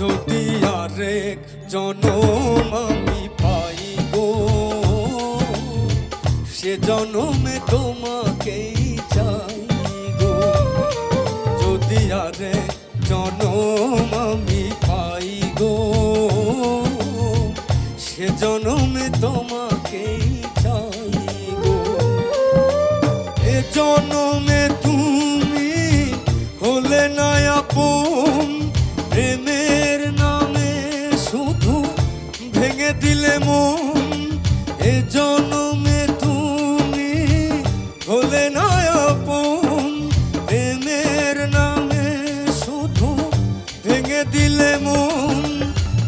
যদি আরেক জনম আমি পাই গো, সে জনমে তোমাকেই চাই গো। যদি আরেক জনম আমি পাই গো, সে জনমে তোমাকেই চাই গো। এ জনমে তুমি হলে না আপন, প্রেমের নামে শুধু ভেঙে দিলে মন। এ জনমে তুমি হলে না আপন, প্রেমের নামে শুধু ভেঙে দিলে মন।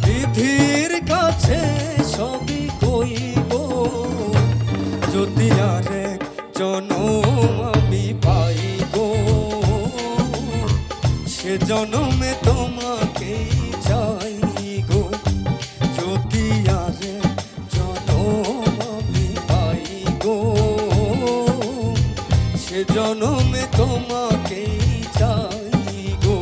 বিধির কাছে সবই কইব, যদি আরেক জনম আমি পাই গো, সে জনমে তোমাকেই চাই গো। যদি আরেক জনম আমি পাই গো, সে জনমে তোমাকেই চাই গো।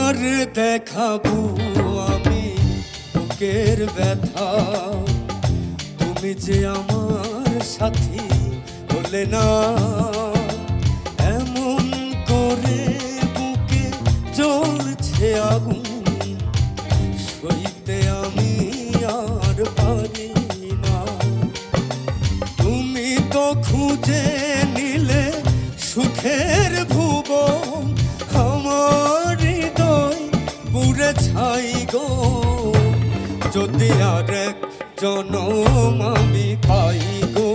আর দেখাবো আমি বুকের ব্যথা, তুমি যে আমার সাথী হলে না। এমন করে বুকে জ্বলছে আগুন, সইতে আমি আর পারি না। তুমি তো খুঁজে নিলে সুখের ভুবন, আমার হৃদয় পুরে ছাই গো। যদি আরেক জনম আমি পাই গো,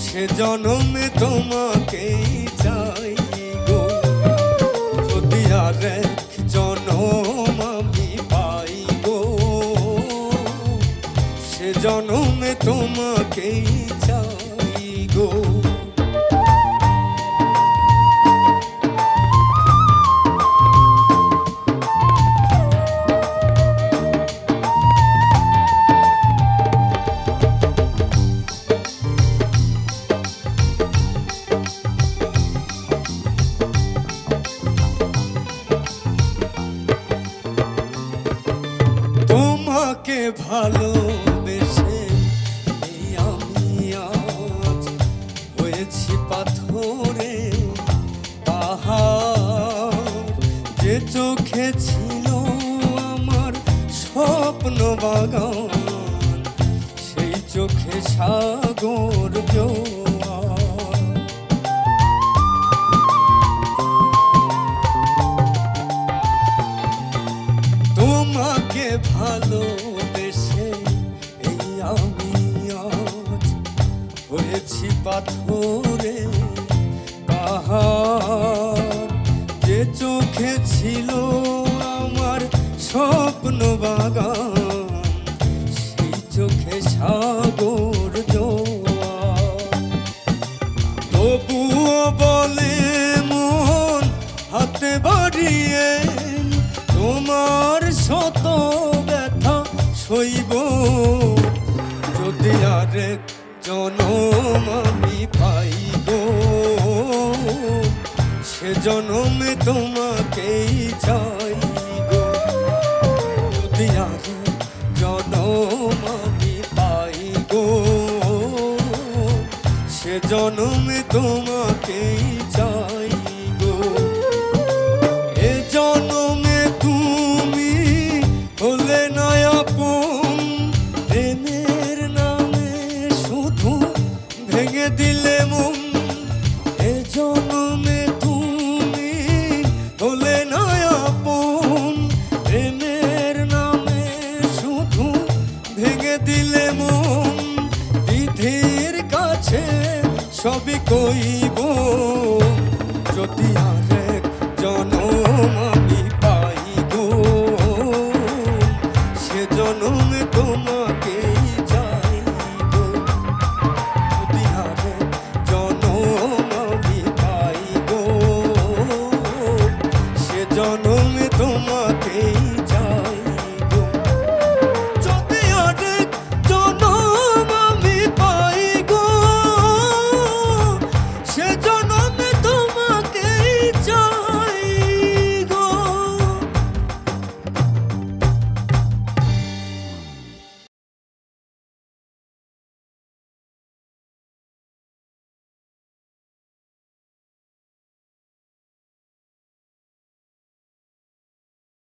সে জনমে তোমাকেই চাই গো। যদি আরেক জনম আমি পাই গো, সে জনমে তোমাকেই চাই গো। তোমাকে ভালোবেসে এই আমি আজ হয়েছি পাথরে পাহাড়। যে চোখে ছিল আমার স্বপ্ন বাগান, সেই চোখে সাগর জোয়ার। তোমাকে ভালোবেসে এই আমি আজ হয়েছি পাথরে পাহাড়। যে চোখে ছিল আমার স্বপ্ন বাগান, সেই চোখে সাগর জোয়ার। তবুও বলে মন হাতে বাড়িয়ে, তোমার শত ব্যথা সইব। যদি আরেক জনম আমি পাই গো, সে জনমে তোমাকেই চাই গো। যদি আরেক জনম আমি পাই গো, সে জনমে তোমাকেই চাই গো। এ জনমে তুমি হলে না আপন, প্রেমের নামে শুধু ভেঙে দিলে মন। এ জনমে তুমি হলে না আপন, প্রেমের নামে শুধু ভেঙে দিলে মন। বিধির কাছে সবই কইব, যদি